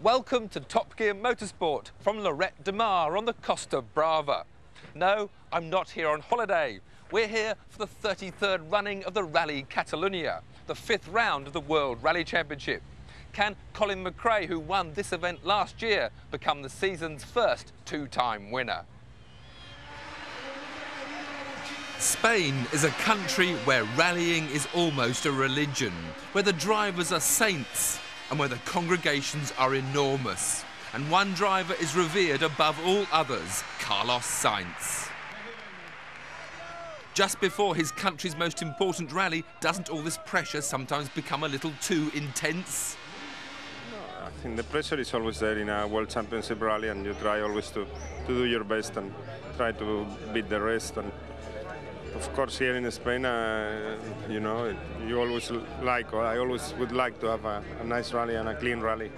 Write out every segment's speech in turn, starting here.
Welcome to Top Gear Motorsport from Lloret de Mar on the Costa Brava. No, I'm not here on holiday. We're here for the 33rd running of the Rally Catalunya, the 5th round of the World Rally Championship. Can Colin McRae, who won this event last year, become the season's first two-time winner? Spain is a country where rallying is almost a religion, where the drivers are saints and where the congregations are enormous. And one driver is revered above all others, Carlos Sainz. Just before his country's most important rally, doesn't all this pressure sometimes become a little too intense? I think the pressure is always there in a World Championship rally, and you try always to do your best and try to beat the rest. And of course, here in Spain, you know, you always like, or I always would like to have a nice rally and a clean rally.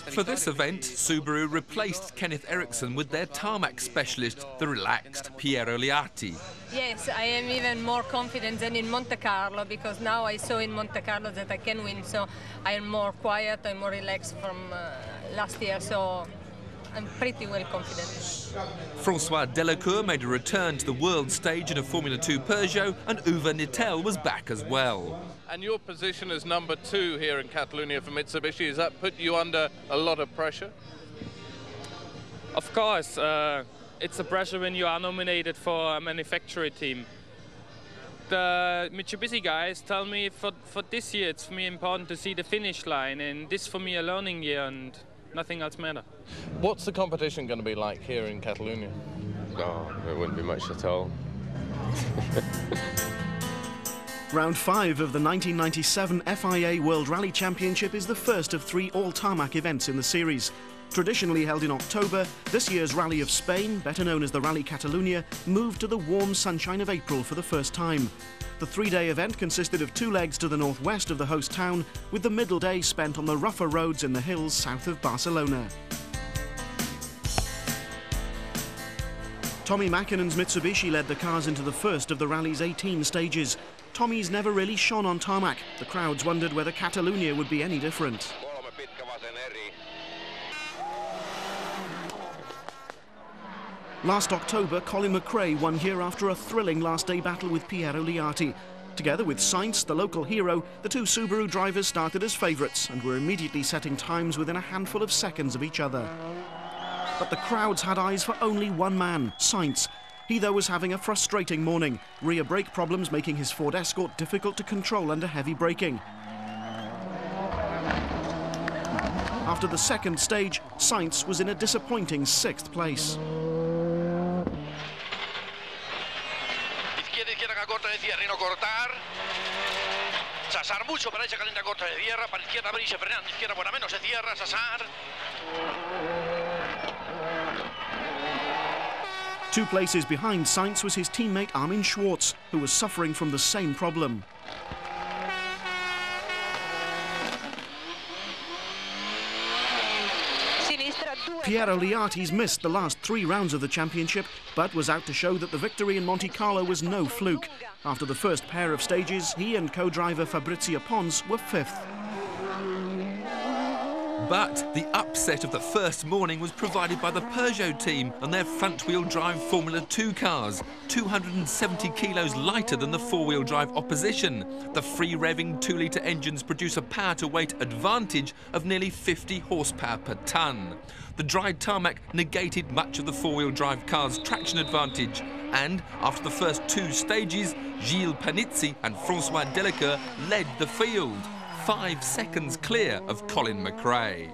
For this event, Subaru replaced Kenneth Eriksson with their tarmac specialist, the relaxed Piero Liatti. Yes, I am even more confident than in Monte Carlo, because now I saw in Monte Carlo that I can win, so I am more quiet, I'm more relaxed from last year, so I'm pretty well confident. François Delacour made a return to the world stage in a Formula 2 Peugeot, and Uwe Nittel was back as well. And your position as number 2 here in Catalunya for Mitsubishi, has that put you under a lot of pressure? Of course, it's a pressure when you are nominated for a manufacturer team. The Mitsubishi guys tell me for this year it's for me important to see the finish line, and this for me a learning year and nothing else matters. What's the competition going to be like here in Catalunya? Oh, there wouldn't be much at all. Round 5 of the 1997 FIA World Rally Championship is the first of 3 all-tarmac events in the series. Traditionally held in October, this year's Rally of Spain, better known as the Rally Catalunya, moved to the warm sunshine of April for the first time. The 3-day event consisted of 2 legs to the northwest of the host town, with the middle day spent on the rougher roads in the hills south of Barcelona. Tommy Mackinnon's Mitsubishi led the cars into the first of the rally's 18 stages. Tommy's never really shone on tarmac. The crowds wondered whether Catalunya would be any different. Last October, Colin McRae won here after a thrilling last-day battle with Piero Liatti. Together with Sainz, the local hero, the 2 Subaru drivers started as favourites and were immediately setting times within a handful of seconds of each other. But the crowds had eyes for only one man, Sainz. He, though, was having a frustrating morning, rear brake problems making his Ford Escort difficult to control under heavy braking. After the second stage, Sainz was in a disappointing 6th place. Two places behind Sainz was his teammate Armin Schwartz, who was suffering from the same problem. Piero Liatti's missed the last 3 rounds of the championship, but was out to show that the victory in Monte Carlo was no fluke. After the first pair of stages, he and co-driver Fabrizio Pons were 5th. But the upset of the first morning was provided by the Peugeot team and their front-wheel drive Formula 2 cars, 270 kilos lighter than the four-wheel drive opposition. The free-revving 2-litre engines produce a power-to-weight advantage of nearly 50 horsepower per tonne. The dry tarmac negated much of the four-wheel drive car's traction advantage, and after the first 2 stages, Gilles Panizzi and François Delacour led the field, 5 seconds clear of Colin McRae.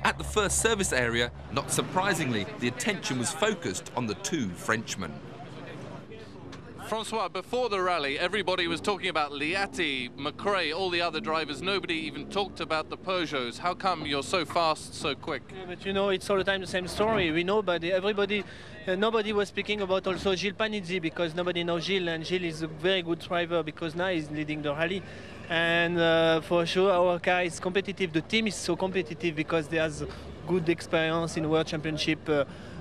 At the first service area, not surprisingly, the attention was focused on the 2 Frenchmen. François, before the rally, everybody was talking about Liatti, McRae, all the other drivers. Nobody even talked about the Peugeots. How come you're so fast, so quick? Yeah, but you know, it's all the time the same story. We know, but everybody, nobody was speaking about also Gilles Panizzi, because nobody knows Gilles, and Gilles is a very good driver because now he's leading the rally. And for sure, our car is competitive. The team is so competitive because they have good experience in World Championship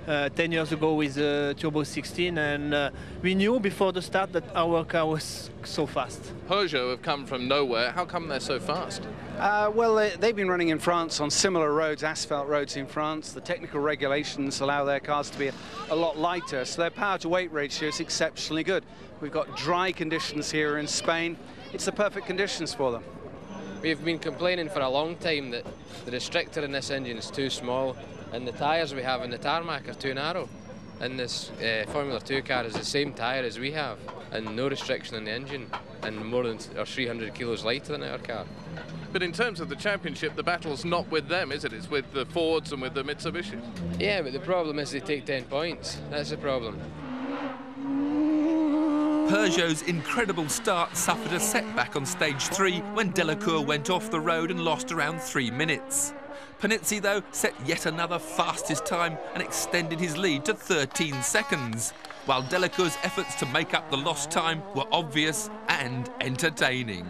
10 years ago with Turbo 16, and we knew before the start that our car was so fast. Peugeot have come from nowhere. How come they're so fast? Well, they've been running in France on similar roads, asphalt roads in France. The technical regulations allow their cars to be a lot lighter, so their power-to-weight ratio is exceptionally good. We've got dry conditions here in Spain. It's the perfect conditions for them. We've been complaining for a long time that the restrictor in this engine is too small, and the tyres we have in the tarmac are too narrow. And this Formula 2 car is the same tyre as we have, and no restriction in the engine, and more than 300 kilos lighter than our car. But in terms of the championship, the battle's not with them, is it? It's with the Fords and with the Mitsubishi. Yeah, but the problem is they take 10 points. That's the problem. Peugeot's incredible start suffered a setback on stage 3 when Delacour went off the road and lost around 3 minutes. Panizzi, though, set yet another fastest time and extended his lead to 13 seconds, while Delacour's efforts to make up the lost time were obvious and entertaining.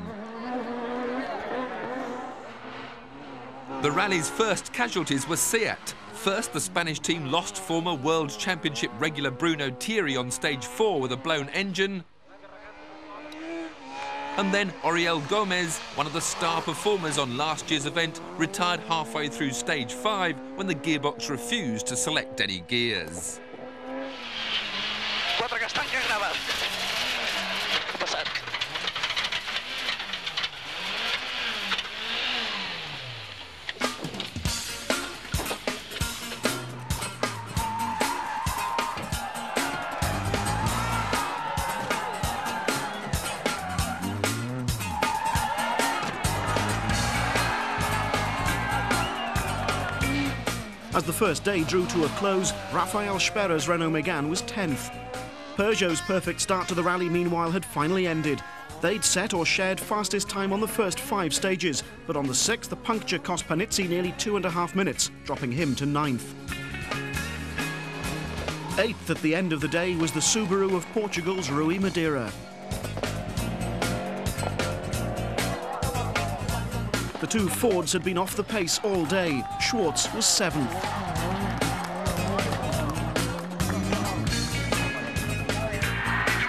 The rally's first casualties were Seat. First, the Spanish team lost former World Championship regular Bruno Thierry on stage 4 with a blown engine. And then Oriol Gomez, one of the star performers on last year's event, retired halfway through stage 5 when the gearbox refused to select any gears. As the first day drew to a close, Rafael Sperer's Renault Megane was 10th. Peugeot's perfect start to the rally, meanwhile, had finally ended. They'd set or shared fastest time on the first 5 stages, but on the 6th, the puncture cost Panizzi nearly 2.5 minutes, dropping him to 9th. 8th at the end of the day was the Subaru of Portugal's Rui Madeira. The 2 Fords had been off the pace all day. Schwartz was 7th.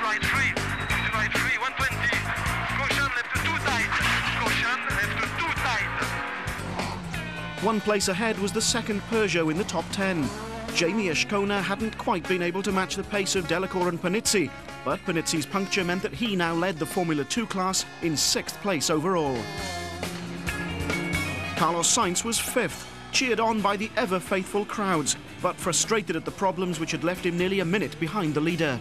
Right 3, 120. Caution, left 2 tight. Caution, left 2 tight. 1 place ahead was the second Peugeot in the top 10. Jamie Ashkona hadn't quite been able to match the pace of Delacour and Panizzi, but Panizzi's puncture meant that he now led the Formula 2 class in 6th place overall. Carlos Sainz was 5th, cheered on by the ever-faithful crowds, but frustrated at the problems which had left him nearly a minute behind the leader.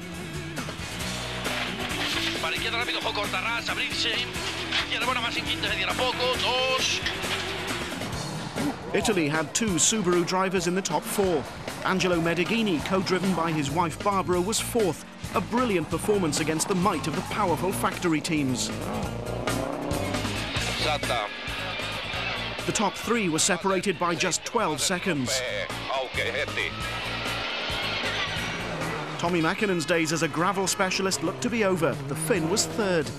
Italy had 2 Subaru drivers in the top 4. Angelo Medeghini, co-driven by his wife Barbara, was 4th, a brilliant performance against the might of the powerful factory teams. The top 3 were separated by just 12 seconds. Tommy Mäkinen's days as a gravel specialist looked to be over. The Finn was 3rd.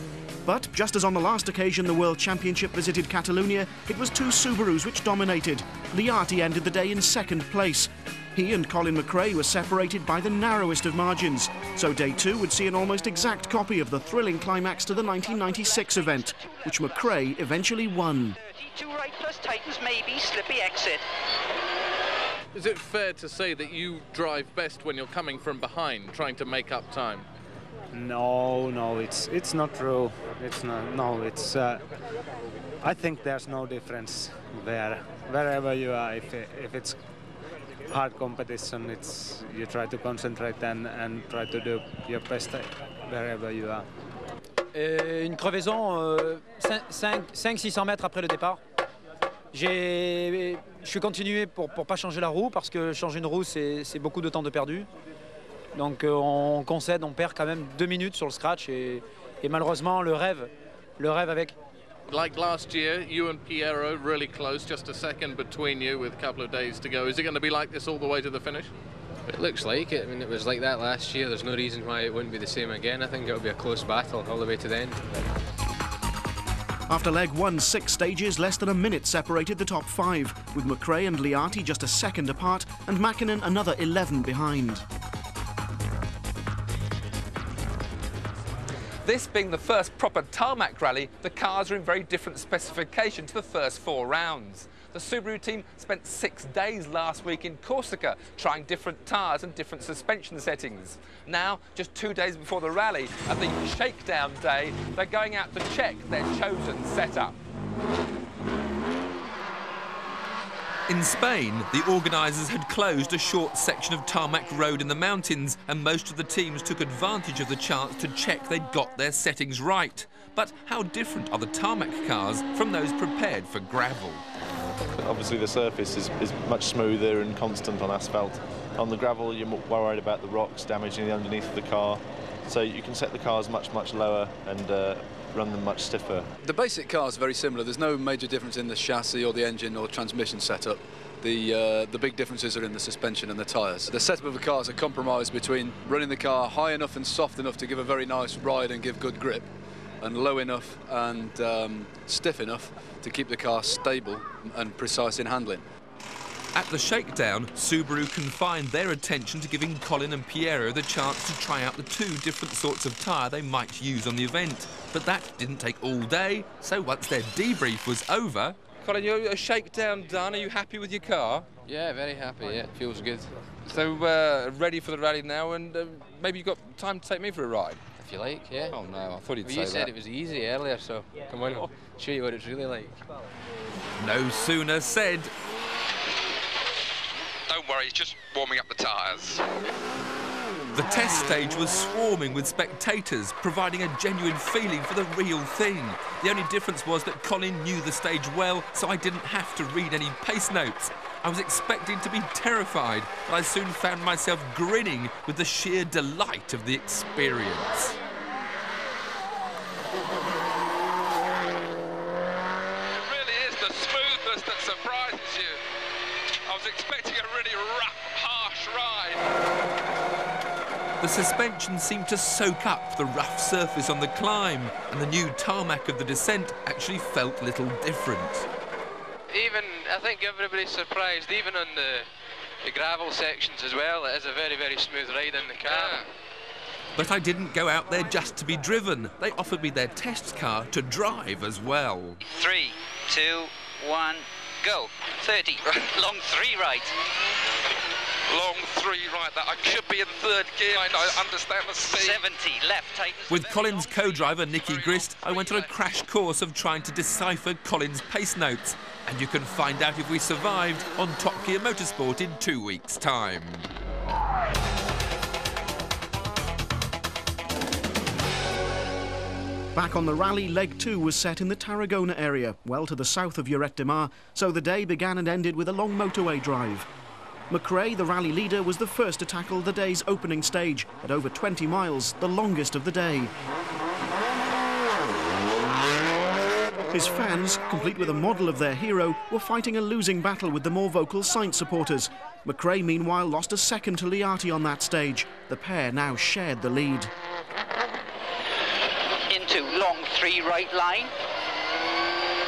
But just as on the last occasion the World Championship visited Catalunya, it was 2 Subarus which dominated. Liati ended the day in 2nd place. He and Colin McRae were separated by the narrowest of margins, so day 2 would see an almost exact copy of the thrilling climax to the 1996 event, which McRae eventually won. 2 right plus tightens, maybe slippy exit. Is it fair to say that you drive best when you're coming from behind, trying to make up time? No, it's not true. It's not. No, it's. I think there's no difference wherever you are. If it's hard competition, it's you try to concentrate and try to do your best wherever you are. Une crevaison 500-600 mètres après le départ. Je suis continué pour pas changer la roue, parce que changer une roue c'est beaucoup de temps de perdu. Donc on concède, on perd quand même 2 minutes sur le scratch et malheureusement le rêve avec. Like last year, you and Piero really close, just a second between you with a couple of days to go. Is it going to be like this all the way to the finish? It looks like it. I mean, it was like that last year. There's no reason why it wouldn't be the same again. I think it'll be a close battle all the way to the end. After leg one, 6 stages, less than a minute separated the top 5, with McRae and Liati just a second apart and Mäkinen another 11 behind. This being the first proper tarmac rally, the cars are in very different specification to the first 4 rounds. The Subaru team spent 6 days last week in Corsica trying different tyres and different suspension settings. Now, just 2 days before the rally, at the shakedown day, they're going out to check their chosen setup. In Spain, the organisers had closed a short section of tarmac road in the mountains, and most of the teams took advantage of the chance to check they'd got their settings right. But how different are the tarmac cars from those prepared for gravel? Obviously the surface is much smoother and constant on asphalt. On the gravel you're more worried about the rocks damaging the underneath of the car, so you can set the cars much lower and run them much stiffer. The basic car is very similar. There's no major difference in the chassis or the engine or transmission setup. The big differences are in the suspension and the tyres. The setup of the car is a compromise between running the car high enough and soft enough to give a very nice ride and give good grip, and low enough and stiff enough to keep the car stable and precise in handling. At the shakedown, Subaru confined their attention to giving Colin and Piero the chance to try out the 2 different sorts of tyre they might use on the event. But that didn't take all day, so once their debrief was over... Colin, you're a shakedown done. Are you happy with your car? Yeah, very happy, yeah. Feels good. So, ready for the rally now, and maybe you've got time to take me for a ride? If you like, yeah. Oh no, I thought he'd say that. You said it was easy earlier, so come on, I'll show you what it's really like. No sooner said... Don't worry, it's just warming up the tyres. The test stage was swarming with spectators, providing a genuine feeling for the real thing. The only difference was that Colin knew the stage well, so I didn't have to read any pace notes. I was expecting to be terrified, but I soon found myself grinning with the sheer delight of the experience. It really is the smoothness that surprises you. I was expecting a really rough, harsh ride. The suspension seemed to soak up the rough surface on the climb, and the new tarmac of the descent actually felt little different. Even, I think everybody's surprised, even on the gravel sections as well, it is a very, very smooth ride in the car. Yeah. But I didn't go out there just to be driven. They offered me their test car to drive as well. 3, 2, 1, go. 30, long 3 right. Long 3 right, that I should be in 3rd gear, I understand the speed. 70, left, tightens. With Colin's co-driver Nicky Grist, I went on a crash course of trying to decipher Colin's pace notes. And you can find out if we survived on Top Gear Motorsport in 2 weeks' time. Back on the rally, leg 2 was set in the Tarragona area, well to the south of Lloret de Mar, so the day began and ended with a long motorway drive. McRae, the rally leader, was the first to tackle the day's opening stage at over 20 miles, the longest of the day. His fans, complete with a model of their hero, were fighting a losing battle with the more vocal Sainz supporters. McRae, meanwhile, lost a second to Liati on that stage. The pair now shared the lead. Into long 3 right line.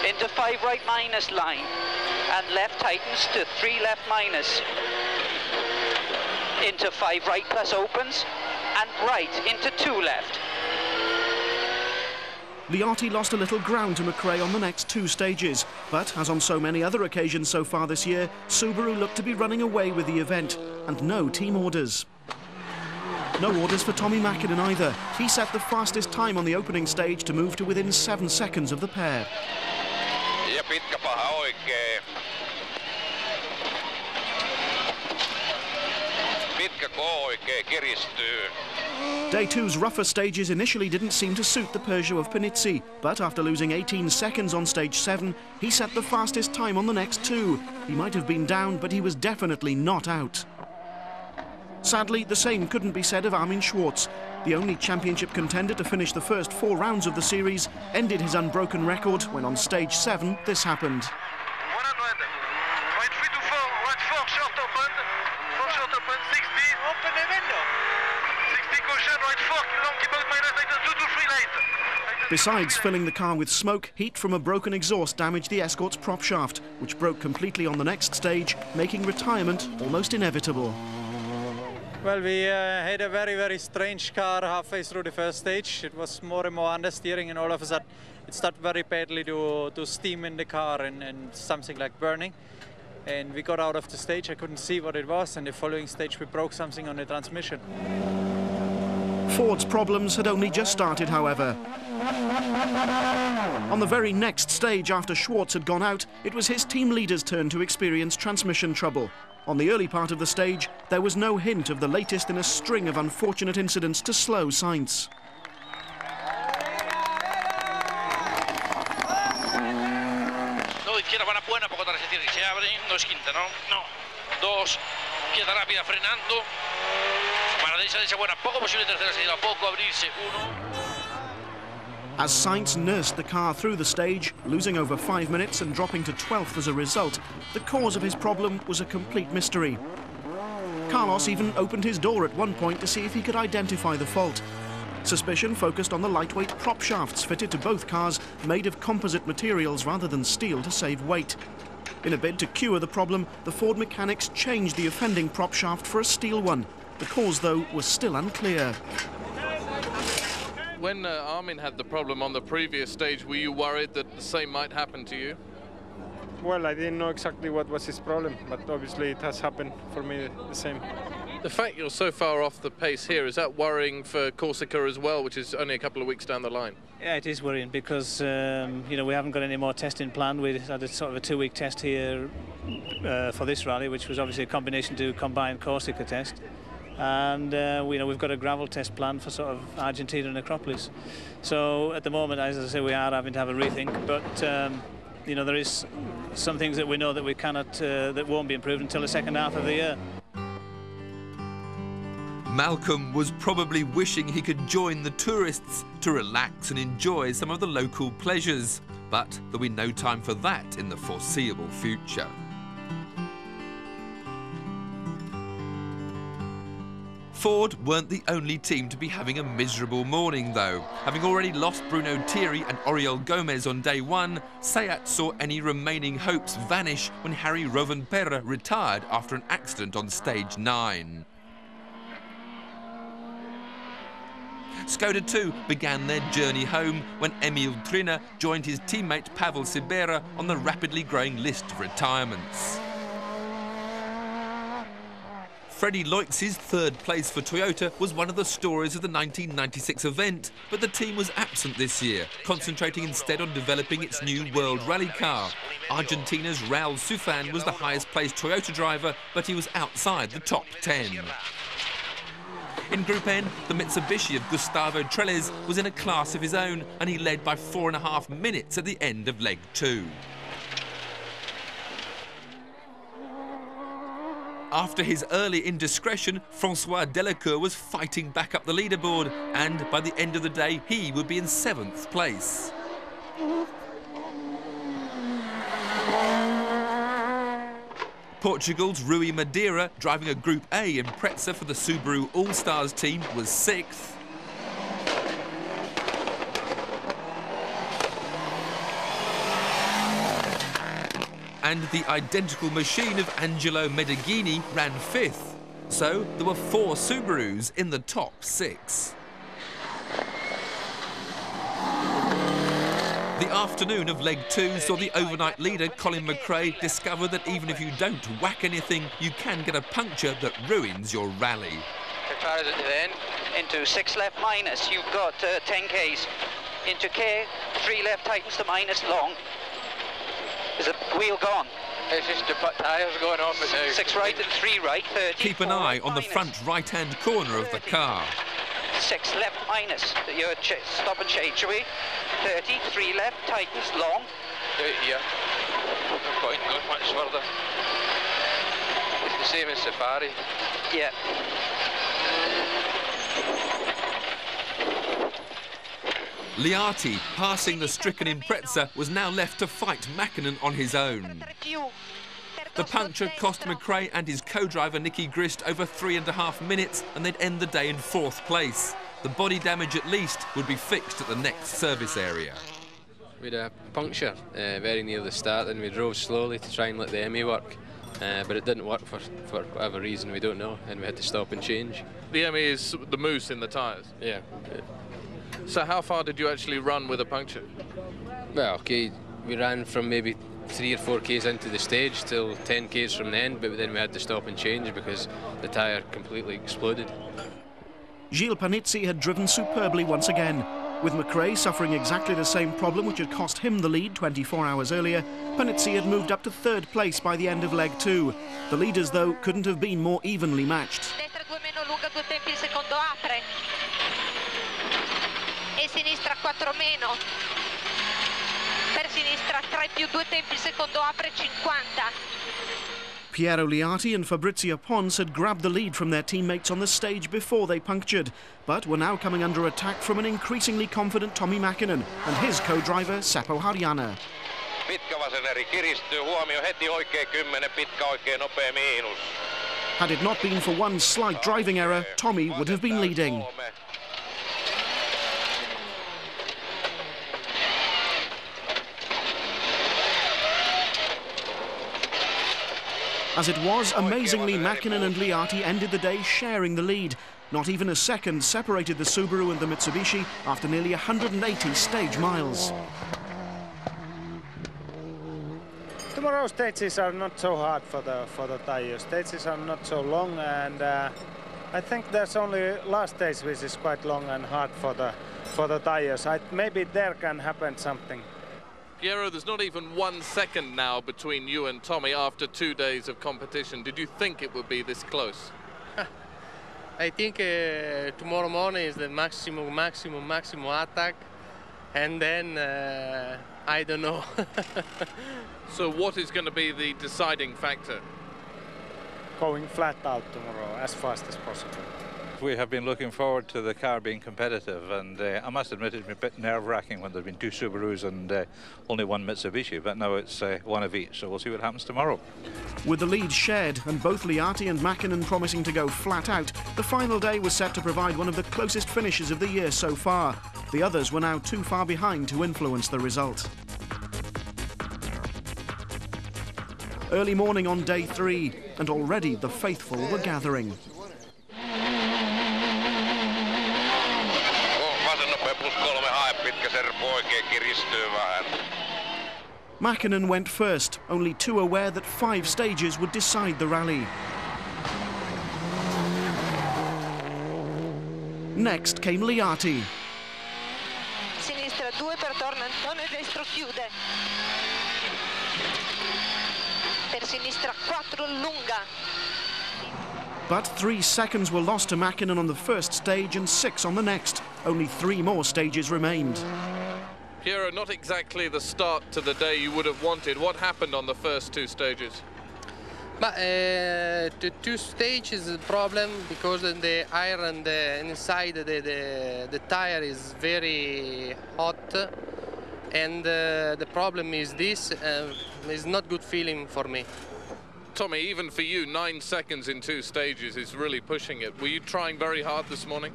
Into 5 right minus line. And left tightens to 3 left minus. Into 5 right plus opens. And right into 2 left. Liati lost a little ground to McRae on the next 2 stages, but as on so many other occasions so far this year, Subaru looked to be running away with the event, and no team orders. No orders for Tommy Mäkinen either. He set the fastest time on the opening stage to move to within 7 seconds of the pair. Ja pitkä paha oikein. Pitkä ko oikein kiristyy. Day 2's rougher stages initially didn't seem to suit the Peugeot of Panizzi, but after losing 18 seconds on stage 7, he set the fastest time on the next 2. He might have been down, but he was definitely not out. Sadly, the same couldn't be said of Armin Schwartz. The only championship contender to finish the first 4 rounds of the series ended his unbroken record when on stage 7 this happened. 100, right 3 to 4, right 4, short open, 4 short open, 60, open the window. 60 caution, right 4, long keyboard minus, 2 to 3 late. Besides filling the car with smoke, heat from a broken exhaust damaged the Escort's prop shaft, which broke completely on the next stage, making retirement almost inevitable. Well, we had a very, very strange car halfway through the first stage. It was more and more understeering, and all of a sudden it started very badly to steam in the car and something like burning. And we got out of the stage, I couldn't see what it was, and the following stage we broke something on the transmission. Ford's problems had only just started, however. On the very next stage after Schwartz had gone out, it was his team leader's turn to experience transmission trouble. On the early part of the stage, there was no hint of the latest in a string of unfortunate incidents to slow Sainz. No, izquierda buena, poco tarde se tiene, se abre, no es quinta, ¿no? No. Dos, izquierda rápida frenando. Para derecha buena, poco posible tercera salida, poco abrirse, uno. As Sainz nursed the car through the stage, losing over 5 minutes and dropping to 12th as a result, the cause of his problem was a complete mystery. Carlos even opened his door at one point to see if he could identify the fault. Suspicion focused on the lightweight prop shafts fitted to both cars, made of composite materials rather than steel to save weight. In a bid to cure the problem, the Ford mechanics changed the offending prop shaft for a steel one. The cause, though, was still unclear. When Armin had the problem on the previous stage, were you worried that the same might happen to you? Well, I didn't know exactly what was his problem, but obviously it has happened for me the same. The fact you're so far off the pace here, is that worrying for Corsica as well, which is only a couple of weeks down the line? Yeah, it is worrying because you know, we haven't got any more testing planned. We had a sort of a 2-week test here for this rally, which was obviously a combination to combine Corsica test. And you know, we've got a gravel test planned for sort of Argentina and Acropolis. So at the moment, as I say, we are having to have a rethink. But you know, there is some things that we know that we cannot, that won't be improved until the second half of the year. Malcolm was probably wishing he could join the tourists to relax and enjoy some of the local pleasures, but there'll be no time for that in the foreseeable future. Ford weren't the only team to be having a miserable morning, though. Having already lost Bruno Thierry and Oriol Gomez on day one, Seat saw any remaining hopes vanish when Harry Rovanperä retired after an accident on stage 9. Skoda 2 began their journey home when Emil Triner joined his teammate Pavel Sibera on the rapidly growing list of retirements. Freddie Loix's third place for Toyota was one of the stories of the 1996 event, but the team was absent this year, concentrating instead on developing its new World Rally car. Argentina's Raul Sufan was the highest placed Toyota driver, but he was outside the top 10. In Group N, the Mitsubishi of Gustavo Trelles was in a class of his own, and he led by 4.5 minutes at the end of leg 2. After his early indiscretion, François Delacour was fighting back up the leaderboard, and by the end of the day, he would be in 7th place. Portugal's Rui Madeira, driving a Group A Impreza for the Subaru All-Stars team, was 6th. And the identical machine of Angelo Medeghini ran 5th. So there were 4 Subarus in the top 6. The afternoon of leg 2 saw the overnight leader Colin McRae discover that even if you don't whack anything, you can get a puncture that ruins your rally. Then into 6 left minus, you've got 10 Ks. Into K, 3 left tightens to minus long. Is the wheel gone? It's just the tyres going off it now. 6 right and 3 right, 30. Keep an eye on the front right-hand corner of the car. 6 left minus, your stop and change away. 30, 3 left, tightens, long. Do it here. No point, not much further. It's the same as Safari. Yeah. Liati, passing the stricken Impreza, was now left to fight Mäkinen on his own. The puncture cost McRae and his co-driver Nicky Grist over 3.5 minutes, and they'd end the day in 4th place. The body damage at least would be fixed at the next service area. We had a puncture very near the start, and we drove slowly to try and let the ME work. But it didn't work for whatever reason, we don't know, and we had to stop and change. The ME is the mousse in the tyres? Yeah. So how far did you actually run with a puncture? Well, okay, we ran from maybe 3 or 4 Ks into the stage till 10 Ks from the end, but then we had to stop and change because the tyre completely exploded. Gilles Panizzi had driven superbly once again. With McRae suffering exactly the same problem which had cost him the lead 24 hours earlier, Panizzi had moved up to 3rd place by the end of leg 2. The leaders, though, couldn't have been more evenly matched. Destra 2 meno lunga, 2 tempi il secondo apre. E sinistra 4 meno. Per sinistra 3 più 2 tempi il secondo apre 50. Piero Liati and Fabrizio Pons had grabbed the lead from their teammates on the stage before they punctured, but were now coming under attack from an increasingly confident Tommi Mäkinen and his co-driver Seppo Harjanne. Pitkä vasen eri kiristyy, huomio heti oikein 10, pitkä oikein nopea miinus. Had it not been for one slight driving error, Tommy would have been leading. As it was, amazingly, Mäkinen and Liati ended the day sharing the lead. Not even a second separated the Subaru and the Mitsubishi after nearly 180 stage miles. Tomorrow's stages are not so hard for the tires. Stages are not so long, and I think there's only last stage which is quite long and hard for the tires. Maybe there can happen something. Piero, there's not even 1 second now between you and Tommy after 2 days of competition. Did you think it would be this close? I think tomorrow morning is the maximum attack, and then I don't know. So what is going to be the deciding factor? Going flat out tomorrow as fast as possible. We have been looking forward to the car being competitive, and I must admit it's been a bit nerve-wracking when there have been 2 Subarus and only 1 Mitsubishi, but now it's 1 of each, so we'll see what happens tomorrow. With the lead shared and both Liati and Mäkinen promising to go flat out, the final day was set to provide one of the closest finishes of the year so far. The others were now too far behind to influence the result. Early morning on day 3, and already the faithful were gathering. Mäkinen went first, only too aware that 5 stages would decide the rally. Next came Liati. Sinistra 2 per torno Antonio, destro chiude. Per sinistra 4 lunga. But 3 seconds were lost to Mäkinen on the first stage and 6 on the next. Only 3 more stages remained. Piero, not exactly the start to the day you would have wanted. What happened on the first 2 stages? But the 2 stages is a problem because the iron inside the tire is very hot, and the problem is this is not good feeling for me. Tommy, even for you, 9 seconds in 2 stages is really pushing it. Were you trying very hard this morning?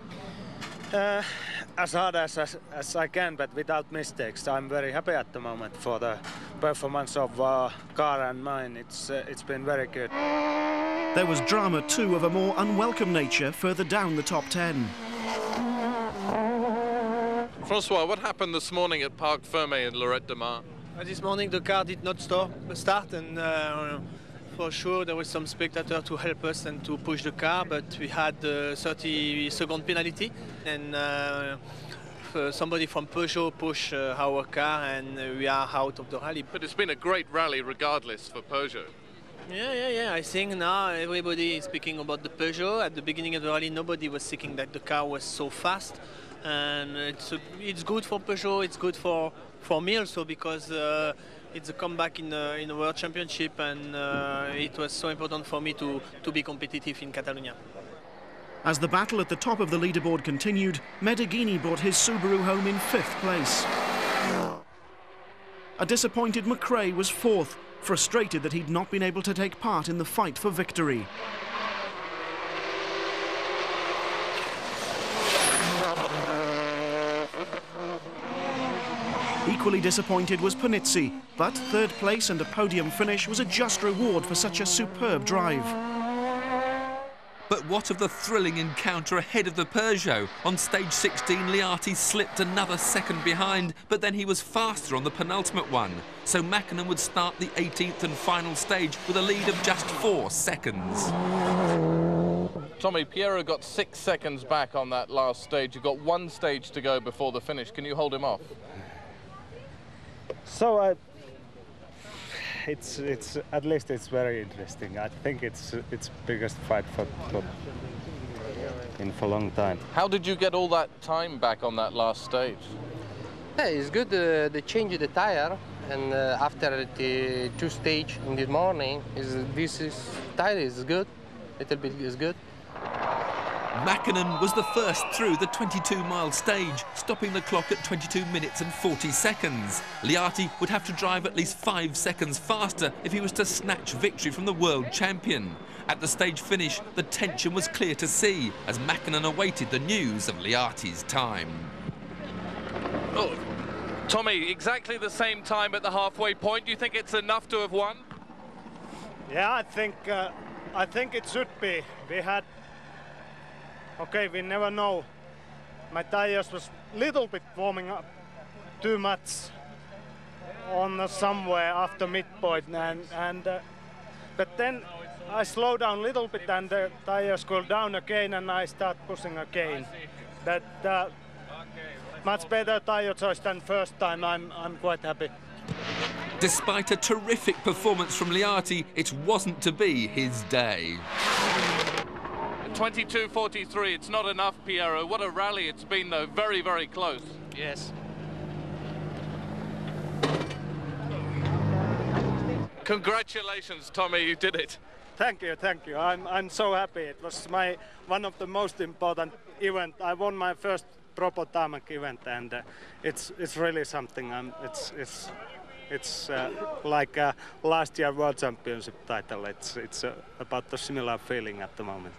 As hard as I can, but without mistakes. I'm very happy at the moment for the performance of car and mine. It's been very good. There was drama too of a more unwelcome nature further down the top 10. Francois, what happened this morning at Parc Fermé in Lorette de Mar? This morning the car did not start, and for sure there was some spectator to help us and to push the car, but we had a 30-second penalty, and somebody from Peugeot pushed our car, and we are out of the rally. But it's been a great rally regardless for Peugeot. Yeah. I think now everybody is speaking about the Peugeot. At the beginning of the rally, nobody was thinking that the car was so fast, and it's good for Peugeot. It's good for me also, because it's a comeback in the World Championship, and it was so important for me to be competitive in Catalonia. As the battle at the top of the leaderboard continued, Medeghini brought his Subaru home in 5th place. A disappointed McRae was 4th, frustrated that he'd not been able to take part in the fight for victory. Equally disappointed was Panizzi, but third place and a podium finish was a just reward for such a superb drive. But what of the thrilling encounter ahead of the Peugeot? On stage 16, Liati slipped another second behind, but then he was faster on the penultimate one. So Mäkinen would start the 18th and final stage with a lead of just 4 seconds. Tommy, Piero got 6 seconds back on that last stage. You've got 1 stage to go before the finish. Can you hold him off? So it's at least it's very interesting. I think it's biggest fight for a long time. How did you get all that time back on that last stage? Yeah, it's good. They changed the tire, and after the 2 stage in the morning, tire is good. Little bit is good. Mäkinen was the first through the 22-mile stage, stopping the clock at 22 minutes and 40 seconds. Liati would have to drive at least 5 seconds faster if he was to snatch victory from the world champion. At the stage finish, the tension was clear to see as Mäkinen awaited the news of Liati's time. Oh, Tommy, exactly the same time at the halfway point. Do you think it's enough to have won? Yeah, I think it should be. Okay, we never know. My tires was little bit warming up too much on somewhere after midpoint, but then I slow down a little bit and the tires cool down again and I start pushing again. That much better tire choice than first time. I'm quite happy. Despite a terrific performance from Liati, it wasn't to be his day. 22.43, it's not enough, Piero. What a rally it's been, though. Very, very close. Yes. Congratulations, Tommy, you did it. Thank you, thank you. I'm so happy. It was one of the most important event. I won my first proper tarmac event, and it's really something. It's like last year World Championship title. It's about the similar feeling at the moment.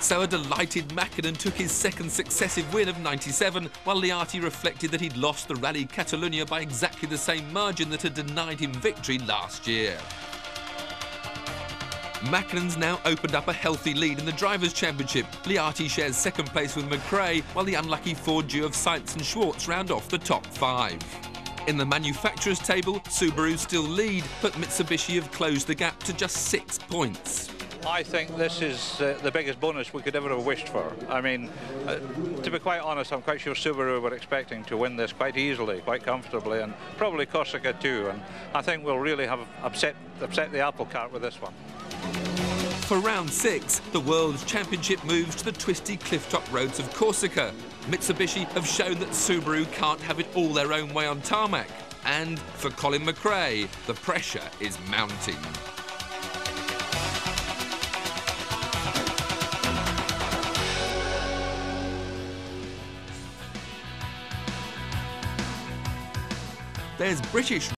So a delighted Mäkinen took his second successive win of 97, while Liati reflected that he'd lost the Rally Catalunya by exactly the same margin that had denied him victory last year. Mäkinen's now opened up a healthy lead in the Drivers' Championship. Liati shares second place with McRae, while the unlucky Ford duo of Sainz and Schwartz round off the top 5. In the manufacturers' table, Subaru still lead, but Mitsubishi have closed the gap to just 6 points. I think this is the biggest bonus we could ever have wished for. I mean, to be quite honest, I'm quite sure Subaru were expecting to win this quite easily, quite comfortably, and probably Corsica too. And I think we'll really have upset the apple cart with this one. For round 6, the World Championship moves to the twisty cliff-top roads of Corsica. Mitsubishi have shown that Subaru can't have it all their own way on tarmac. And for Colin McRae, the pressure is mounting. There's British